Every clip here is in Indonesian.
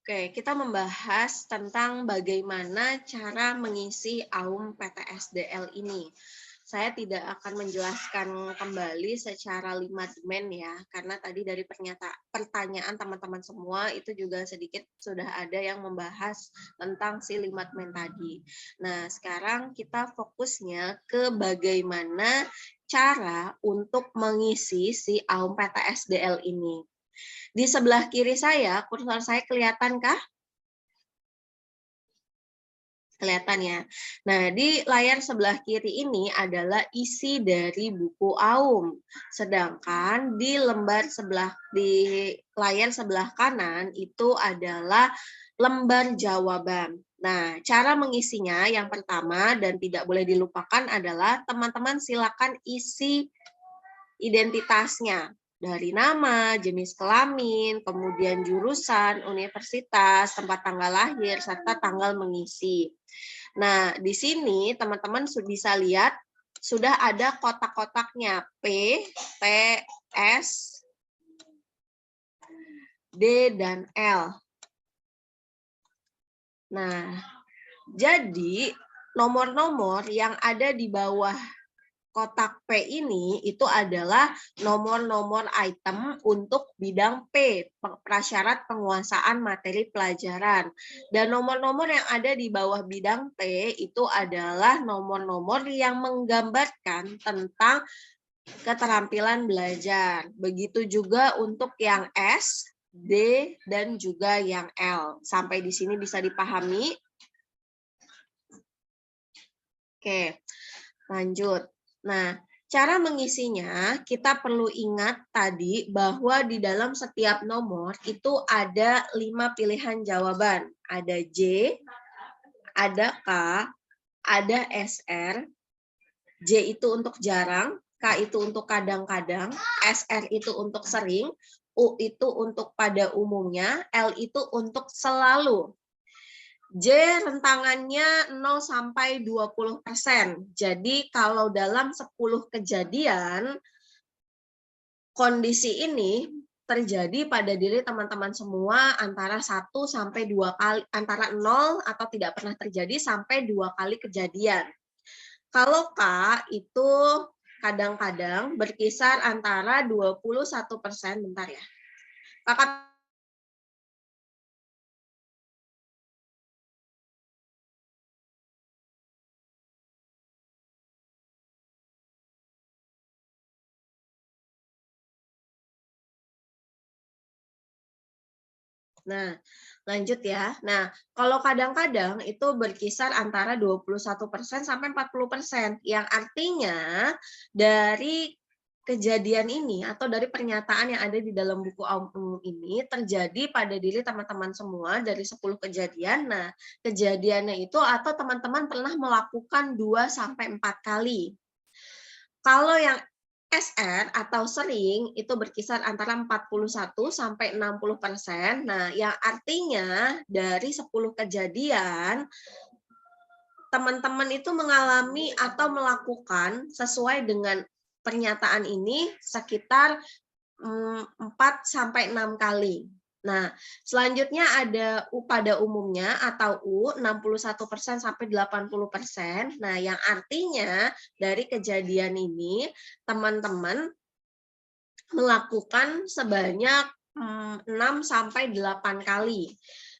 Oke, kita membahas tentang bagaimana cara mengisi AUM PTSDL ini. Saya tidak akan menjelaskan kembali secara 5 ya, karena tadi dari pertanyaan teman-teman semua itu juga sedikit sudah ada yang membahas tentang si 5 tadi. Nah, sekarang kita fokusnya ke bagaimana cara untuk mengisi si AUM PTSDL ini. Di sebelah kiri saya, kursor saya kelihatankah? Kelihatan ya. Nah, di layar sebelah kiri ini adalah isi dari buku AUM. Sedangkan di layar sebelah kanan itu adalah lembar jawaban. Nah, cara mengisinya yang pertama dan tidak boleh dilupakan adalah teman-teman silakan isi identitasnya. Dari nama, jenis kelamin, kemudian jurusan, universitas, tempat tanggal lahir, serta tanggal mengisi. Nah, di sini teman-teman bisa lihat sudah ada kotak-kotaknya P, T, S, D, dan L. Nah, jadi nomor-nomor yang ada di bawah kotak P ini itu adalah nomor-nomor item untuk bidang P, prasyarat penguasaan materi pelajaran. Dan nomor-nomor yang ada di bawah bidang T itu adalah nomor-nomor yang menggambarkan tentang keterampilan belajar. Begitu juga untuk yang S, D, dan juga yang L. Sampai di sini bisa dipahami? Oke, lanjut. Nah, cara mengisinya kita perlu ingat tadi bahwa di dalam setiap nomor itu ada 5 pilihan jawaban. Ada J, ada K, ada SR, J itu untuk jarang, K itu untuk kadang-kadang, SR itu untuk sering, U itu untuk pada umumnya, L itu untuk selalu. J rentangannya 0 sampai 20%. Jadi kalau dalam 10 kejadian kondisi ini terjadi pada diri teman-teman semua antara 1 sampai 2 kali, antara 0 atau tidak pernah terjadi sampai 2 kali kejadian. Kalau K itu kadang-kadang berkisar antara 21%, bentar ya. Kakak Nah, lanjut ya. Nah, kalau kadang-kadang itu berkisar antara 21% sampai 40%, yang artinya dari kejadian ini atau dari pernyataan yang ada di dalam buku umum ini terjadi pada diri teman-teman semua dari 10 kejadian. Nah, kejadiannya itu atau teman-teman pernah melakukan 2 sampai 4 kali. Kalau yang SR atau sering itu berkisar antara 41 sampai 60%. Nah, yang artinya dari 10 kejadian teman-teman itu mengalami atau melakukan sesuai dengan pernyataan ini sekitar 4 sampai 6 kali. Nah, selanjutnya ada U pada umumnya atau U 61% sampai 80%. Nah, yang artinya dari kejadian ini teman-teman melakukan sebanyak 6 sampai 8 kali.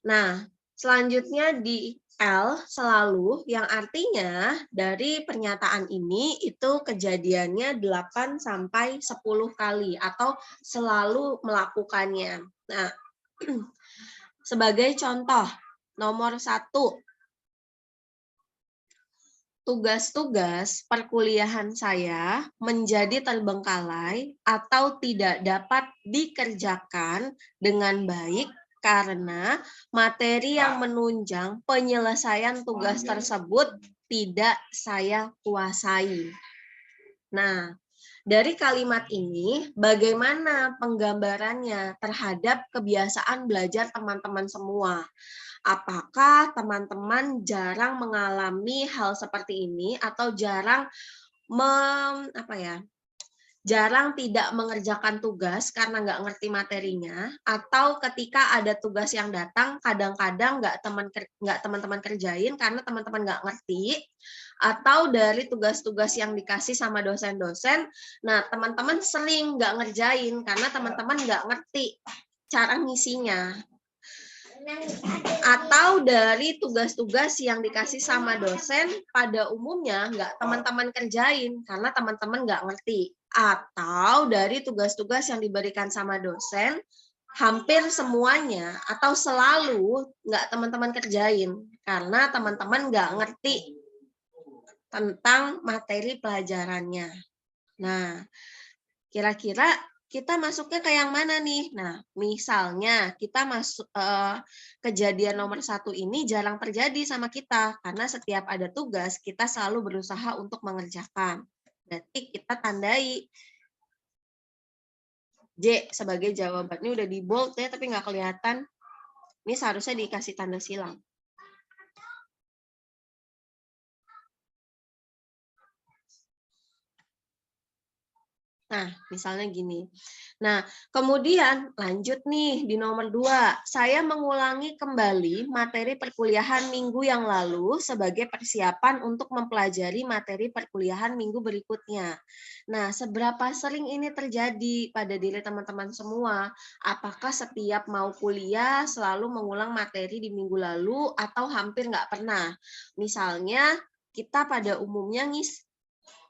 Nah, selanjutnya di L selalu yang artinya dari pernyataan ini itu kejadiannya 8 sampai 10 kali atau selalu melakukannya. Nah, sebagai contoh, nomor 1, tugas-tugas perkuliahan saya menjadi terbengkalai atau tidak dapat dikerjakan dengan baik karena materi yang menunjang penyelesaian tugas tersebut tidak saya kuasai. Nah, dari kalimat ini, bagaimana penggambarannya terhadap kebiasaan belajar teman-teman semua? Apakah teman-teman jarang mengalami hal seperti ini atau jarang jarang tidak mengerjakan tugas karena nggak ngerti materinya, atau ketika ada tugas yang datang kadang-kadang nggak teman-teman kerjain karena teman-teman nggak ngerti, atau dari tugas-tugas yang dikasih sama dosen-dosen, nah teman-teman sering nggak ngerjain karena teman-teman nggak ngerti cara ngisinya. Atau dari tugas-tugas yang dikasih sama dosen pada umumnya nggak teman-teman kerjain karena teman-teman nggak ngerti. Atau dari tugas-tugas yang diberikan sama dosen hampir semuanya atau selalu nggak teman-teman kerjain karena teman-teman nggak ngerti tentang materi pelajarannya. Nah, kira-kira kita masuknya ke yang mana nih? Nah, misalnya kita masuk kejadian nomor 1 ini jarang terjadi sama kita karena setiap ada tugas kita selalu berusaha untuk mengerjakan. Berarti kita tandai J sebagai jawaban. Ini udah di bold ya, tapi nggak kelihatan. Ini seharusnya dikasih tanda silang. Nah, misalnya gini. Nah, kemudian lanjut nih di nomor 2. Saya mengulangi kembali materi perkuliahan minggu yang lalu sebagai persiapan untuk mempelajari materi perkuliahan minggu berikutnya. Nah, seberapa sering ini terjadi pada diri teman-teman semua? Apakah setiap mau kuliah selalu mengulang materi di minggu lalu atau hampir nggak pernah? Misalnya, kita pada umumnya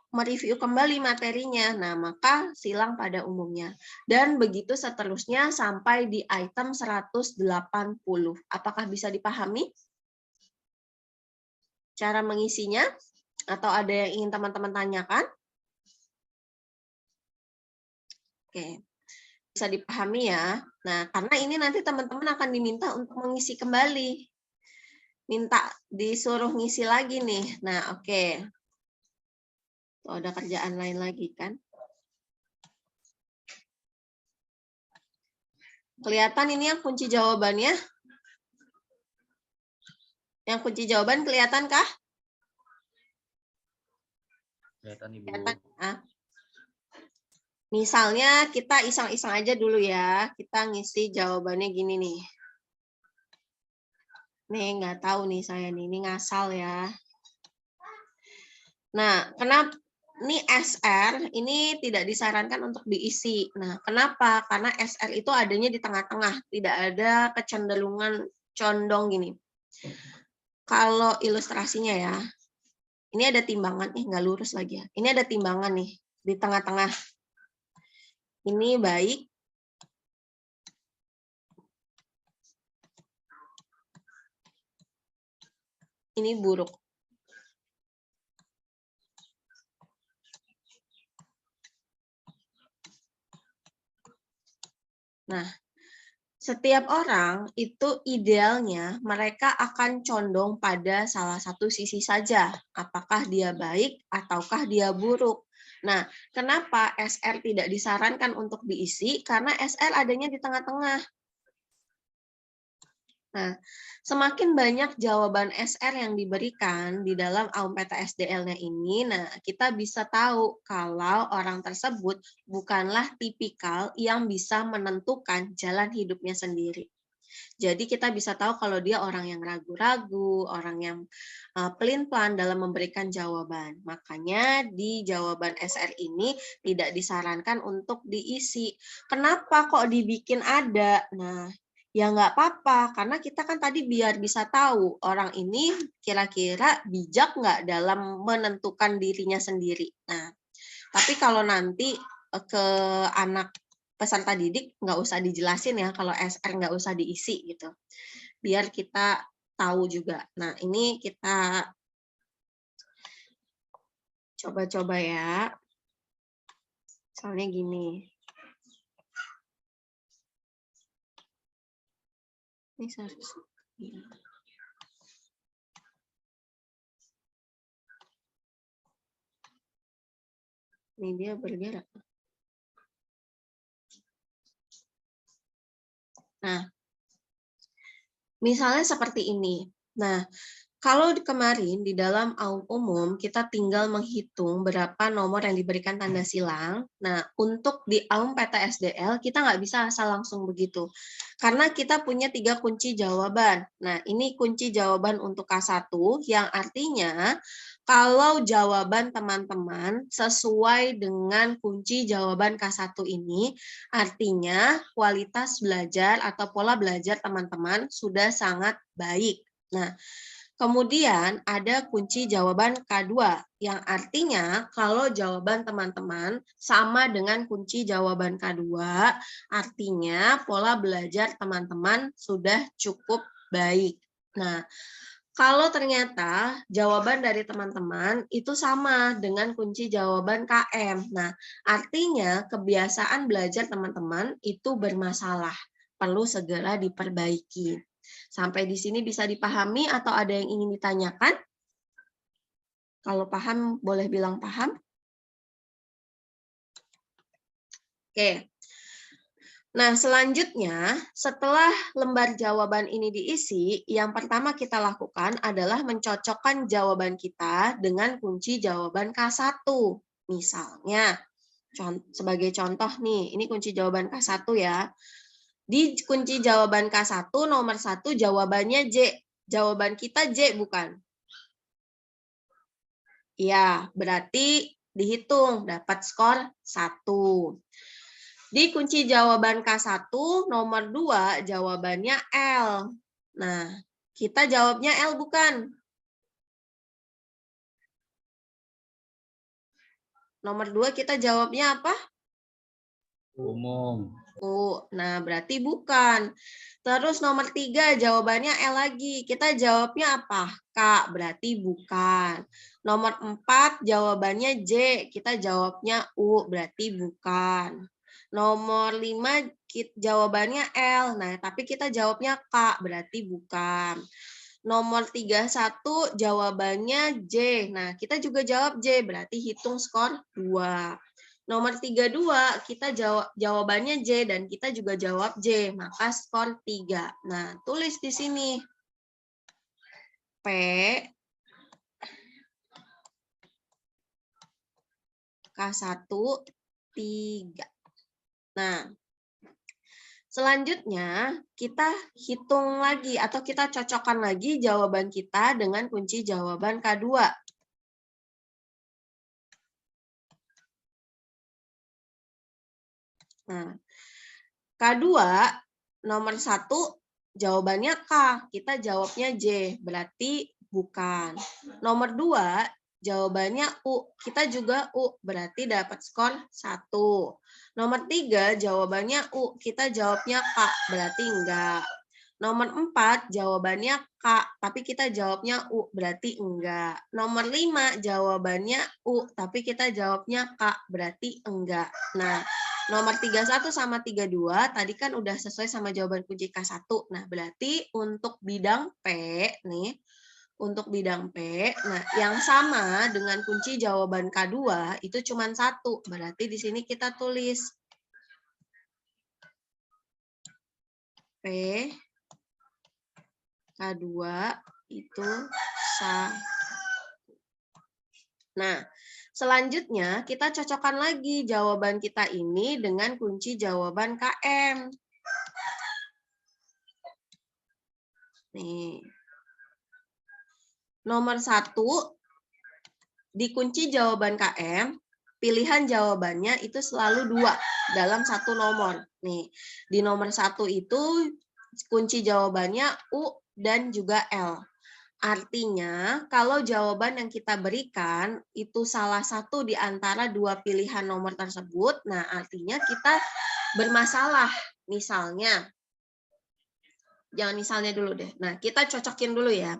mereview kembali materinya, nah maka silang pada umumnya. Dan begitu seterusnya sampai di item 180. Apakah bisa dipahami cara mengisinya? Atau ada yang ingin teman-teman tanyakan? Oke, bisa dipahami ya. Nah, karena ini nanti teman-teman akan diminta untuk mengisi kembali. Minta disuruh ngisi lagi nih. Nah, oke. Tuh, ada kerjaan lain lagi kan? Kelihatan ini yang kunci jawabannya? Yang kunci jawaban kelihatan kah? Kelihatan, Ibu. Kelihatan. Misalnya kita iseng-iseng aja dulu ya. Kita ngisi jawabannya gini nih. Nih nggak tahu nih saya nih, ini ngasal ya. Nah, kenapa ini SR ini tidak disarankan untuk diisi. Nah, kenapa? Karena SR itu adanya di tengah-tengah, tidak ada kecenderungan condong gini. Kalau ilustrasinya ya, ini ada timbangan, nggak lurus lagi ya. Ini ada timbangan nih di tengah-tengah. Ini baik. Ini buruk. Nah, setiap orang itu idealnya mereka akan condong pada salah satu sisi saja. Apakah dia baik ataukah dia buruk. Nah, kenapa SR tidak disarankan untuk diisi? Karena SR adanya di tengah-tengah. Nah, semakin banyak jawaban SR yang diberikan di dalam AUM-PTSDL-nya ini, nah kita bisa tahu kalau orang tersebut bukanlah tipikal yang bisa menentukan jalan hidupnya sendiri. Jadi kita bisa tahu kalau dia orang yang ragu-ragu, orang yang pelin-pelan dalam memberikan jawaban. Makanya di jawaban SR ini tidak disarankan untuk diisi. Kenapa kok dibikin ada? Nah, ya nggak apa-apa, karena kita kan tadi biar bisa tahu orang ini kira-kira bijak nggak dalam menentukan dirinya sendiri. Nah, tapi kalau nanti ke anak peserta didik nggak usah dijelasin ya, kalau SR nggak usah diisi gitu, biar kita tahu juga. Nah, ini kita coba-coba ya. Misalnya gini. Ini seharusnya. Ini dia bergerak. Nah, misalnya seperti ini. Nah, Kalau kemarin di dalam umum kita tinggal menghitung berapa nomor yang diberikan tanda silang. Nah, untuk di PTSDL kita nggak bisa asal langsung begitu. Karena kita punya 3 kunci jawaban. Nah, ini kunci jawaban untuk K1 yang artinya kalau jawaban teman-teman sesuai dengan kunci jawaban K1 ini, artinya kualitas belajar atau pola belajar teman-teman sudah sangat baik. Nah, kemudian ada kunci jawaban K2 yang artinya kalau jawaban teman-teman sama dengan kunci jawaban K2, artinya pola belajar teman-teman sudah cukup baik. Nah, kalau ternyata jawaban dari teman-teman itu sama dengan kunci jawaban KM. Nah, artinya kebiasaan belajar teman-teman itu bermasalah, perlu segera diperbaiki. Sampai di sini bisa dipahami atau ada yang ingin ditanyakan? Kalau paham, boleh bilang paham. Oke. Nah, selanjutnya, setelah lembar jawaban ini diisi, yang pertama kita lakukan adalah mencocokkan jawaban kita dengan kunci jawaban K1. Misalnya, sebagai contoh nih, ini kunci jawaban K1 ya. Di kunci jawaban K1 nomor 1 jawabannya J. Jawaban kita J bukan? Ya, berarti dihitung dapat skor 1. Di kunci jawaban K1 nomor 2 jawabannya L. Nah, kita jawabnya L bukan? Nomor 2 kita jawabnya apa? Umum. Nah, berarti bukan. Terus nomor 3 jawabannya L lagi. Kita jawabnya apa? K, berarti bukan. Nomor 4 jawabannya J. Kita jawabnya U, berarti bukan. Nomor 5 jawabannya L. Nah, tapi kita jawabnya K, berarti bukan. Nomor 31 jawabannya J. Nah, kita juga jawab J, berarti hitung skor 2. Nomor 32 kita jawabannya J dan kita juga jawab J, maka skor 3. Nah, tulis di sini. P K1 3. Nah, selanjutnya kita hitung lagi atau kita cocokkan lagi jawaban kita dengan kunci jawaban K2. Nah, K2 nomor 1 jawabannya K, kita jawabnya J, berarti bukan. Nomor 2 jawabannya U, kita juga U, berarti dapat skor 1. Nomor 3 jawabannya U, kita jawabnya K, berarti enggak. Nomor 4 jawabannya K, tapi kita jawabnya U, berarti enggak. Nomor 5 jawabannya U, tapi kita jawabnya K, berarti enggak. Nah, nomor 31 sama 32 tadi kan udah sesuai sama jawaban kunci K1. Nah, berarti untuk bidang P nih, untuk bidang P, nah yang sama dengan kunci jawaban K2 itu cuma 1. Berarti di sini kita tulis P K2 itu 1. Nah, selanjutnya kita cocokkan lagi jawaban kita ini dengan kunci jawaban KM. Nih. Nomor 1, di kunci jawaban KM, pilihan jawabannya itu selalu 2 dalam satu nomor. Nih, di nomor 1 itu kunci jawabannya U dan juga L. Artinya, kalau jawaban yang kita berikan itu salah satu di antara 2 pilihan nomor tersebut, nah artinya kita bermasalah. Misalnya, jangan misalnya dulu deh. Nah, kita cocokin dulu ya.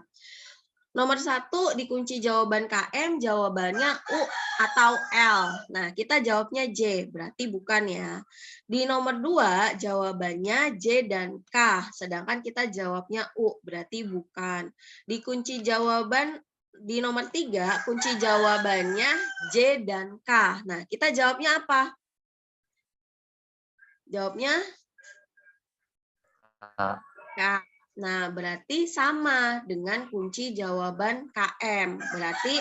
Nomor 1 di kunci jawaban KM jawabannya U atau L. Nah, kita jawabnya J, berarti bukan ya. Di nomor 2 jawabannya J dan K, sedangkan kita jawabnya U, berarti bukan. Di kunci jawaban di nomor 3, kunci jawabannya J dan K. Nah, kita jawabnya apa? Jawabnya K. K. Nah, berarti sama dengan kunci jawaban KM. Berarti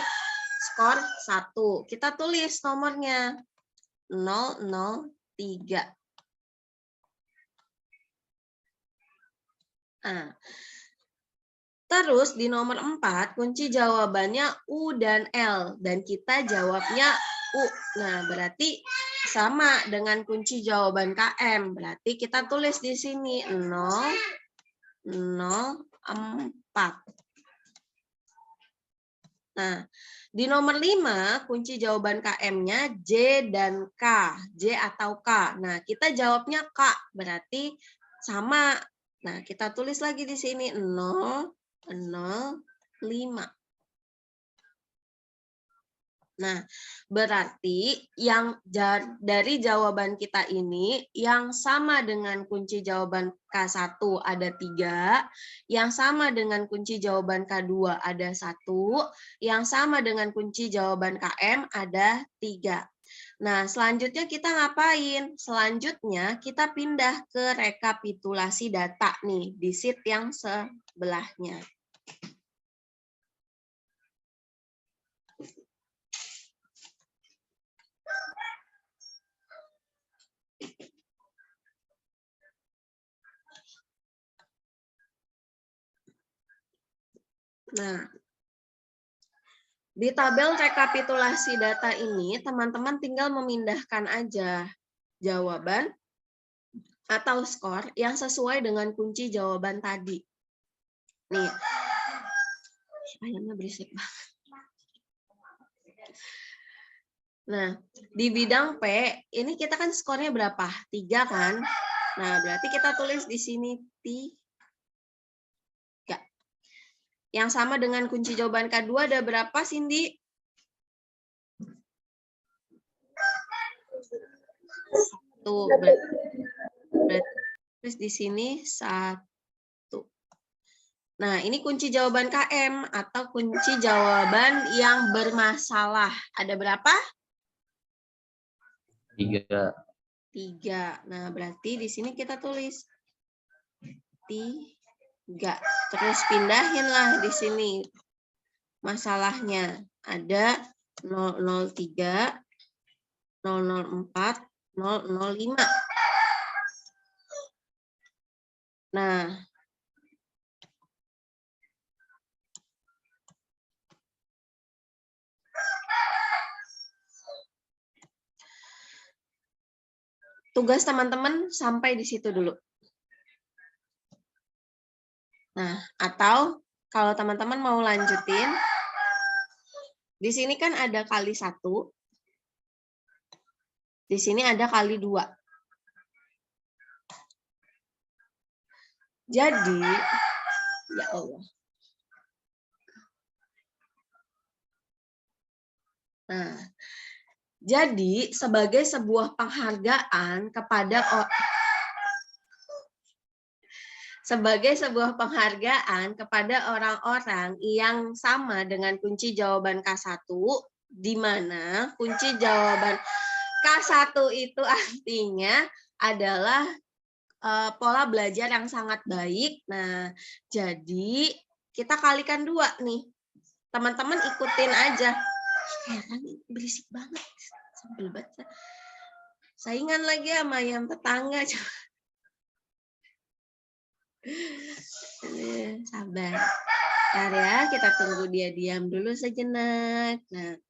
skor 1. Kita tulis nomornya 003. Nah, terus di nomor 4, kunci jawabannya U dan L. Dan kita jawabnya U. Nah, berarti sama dengan kunci jawaban KM. Berarti kita tulis di sini 004. Nah, di nomor 5, kunci jawaban KM-nya J dan K. J atau K. Nah, kita jawabnya K. Berarti sama. Nah, kita tulis lagi di sini 005. Nah, berarti yang dari jawaban kita ini yang sama dengan kunci jawaban K1 ada 3, yang sama dengan kunci jawaban K2 ada 1, yang sama dengan kunci jawaban KM ada 3. Nah, selanjutnya kita ngapain? Selanjutnya kita pindah ke rekapitulasi data nih di sheet yang sebelahnya. Nah, di tabel rekapitulasi data ini, teman-teman tinggal memindahkan aja jawaban atau skor yang sesuai dengan kunci jawaban tadi. Nih, ayamnya berisik banget. Nah, di bidang P, ini kita kan skornya berapa? 3 kan? Nah, berarti kita tulis di sini 3. Yang sama dengan kunci jawaban K2 ada berapa, Cindy? 1. Berarti tulis di sini 1. Nah, ini kunci jawaban KM atau kunci jawaban yang bermasalah. Ada berapa? 3. 3. Nah, berarti di sini kita tulis 3. Terus pindahinlah di sini masalahnya. Ada 003, 004, 005. Nah, tugas teman-teman sampai di situ dulu. Nah, atau kalau teman-teman mau lanjutin, di sini kan ada kali 1, di sini ada kali 2. Jadi, ya Allah. Nah, jadi sebagai sebuah penghargaan kepada orang-orang yang sama dengan kunci jawaban K1, di mana kunci jawaban K1 itu artinya adalah pola belajar yang sangat baik. Nah, jadi kita kalikan 2 nih. Teman-teman ikutin aja. Heran, berisik banget. Sambil baca. Saingan lagi sama yang tetangga. Sabar. Bentar ya, kita tunggu dia diam dulu sejenak. Nah,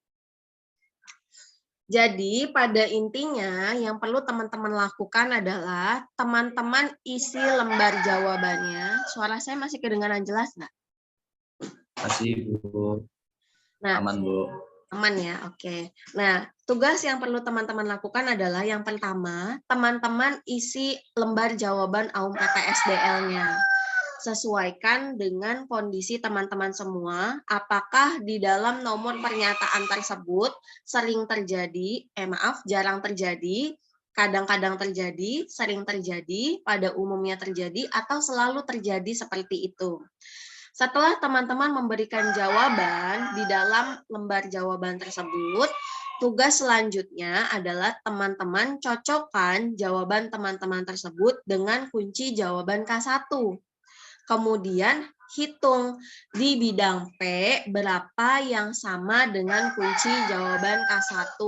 jadi pada intinya yang perlu teman-teman lakukan adalah teman-teman isi lembar jawabannya. Suara saya masih kedengaran jelas nggak? Masih, Bu. Nah, Aman, Bu. aman ya, oke. Nah, tugas yang perlu teman-teman lakukan adalah yang pertama, teman-teman isi lembar jawaban AUM PTSDL-nya. Sesuaikan dengan kondisi teman-teman semua, apakah di dalam nomor pernyataan tersebut sering terjadi, jarang terjadi, kadang-kadang terjadi, sering terjadi, pada umumnya terjadi, atau selalu terjadi seperti itu. Setelah teman-teman memberikan jawaban di dalam lembar jawaban tersebut, tugas selanjutnya adalah teman-teman cocokkan jawaban teman-teman tersebut dengan kunci jawaban K1. Kemudian hitung di bidang P berapa yang sama dengan kunci jawaban K1.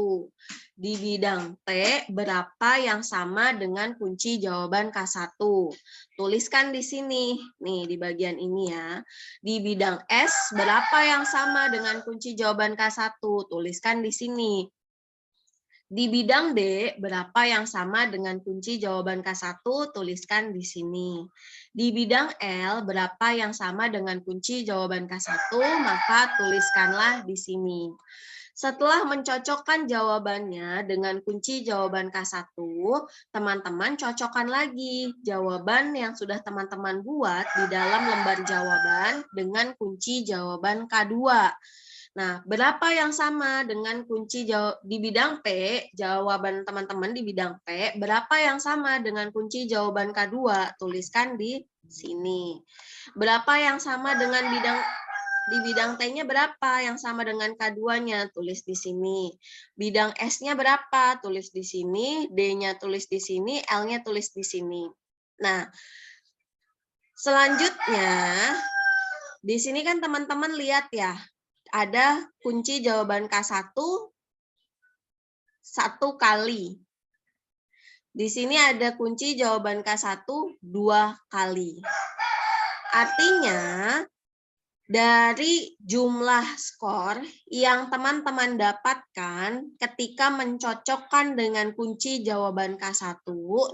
Di bidang T berapa yang sama dengan kunci jawaban K1. Tuliskan di sini, nih di bagian ini ya. Di bidang S berapa yang sama dengan kunci jawaban K1. Tuliskan di sini. Di bidang D, berapa yang sama dengan kunci jawaban K1? Tuliskan di sini. Di bidang L, berapa yang sama dengan kunci jawaban K1? Maka tuliskanlah di sini. Setelah mencocokkan jawabannya dengan kunci jawaban K1, teman-teman cocokkan lagi jawaban yang sudah teman-teman buat di dalam lembar jawaban dengan kunci jawaban K2. Nah, berapa yang sama dengan kunci di bidang P, jawaban teman-teman di bidang P, berapa yang sama dengan kunci jawaban K2? Tuliskan di sini. Berapa yang sama dengan di bidang T-nya berapa yang sama dengan K2-nya? Tulis di sini. Bidang S-nya berapa? Tulis di sini. D-nya tulis di sini. L-nya tulis di sini. Nah, selanjutnya, di sini kan teman-teman lihat ya, ada kunci jawaban K1 1 kali. Di sini ada kunci jawaban K1 2 kali. Artinya, dari jumlah skor yang teman-teman dapatkan ketika mencocokkan dengan kunci jawaban K1,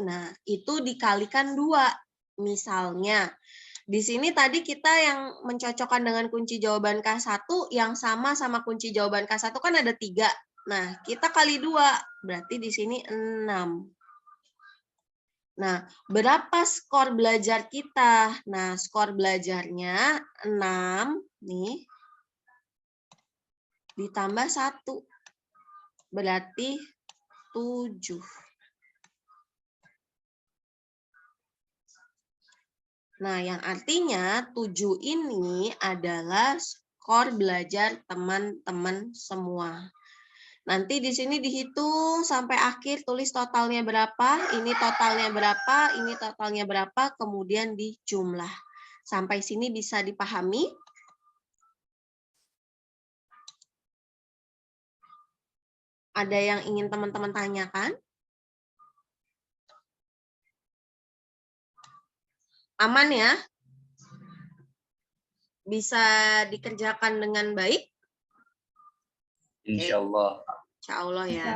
nah itu dikalikan 2. Misalnya, di sini tadi kita yang mencocokkan dengan kunci jawaban K1 yang sama kunci jawaban K1 kan ada 3. Nah, kita kali 2, berarti di sini 6. Nah, berapa skor belajar kita? Nah, skor belajarnya 6 nih ditambah 1. Berarti 7. Nah, yang artinya 7 ini adalah skor belajar teman-teman semua. Nanti di sini dihitung sampai akhir, tulis totalnya berapa, ini totalnya berapa, ini totalnya berapa, kemudian dijumlah. Sampai sini bisa dipahami? Ada yang ingin teman-teman tanyakan? Aman ya? Bisa dikerjakan dengan baik? Insya Allah. Insya Allah ya.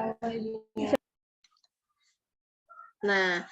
Nah,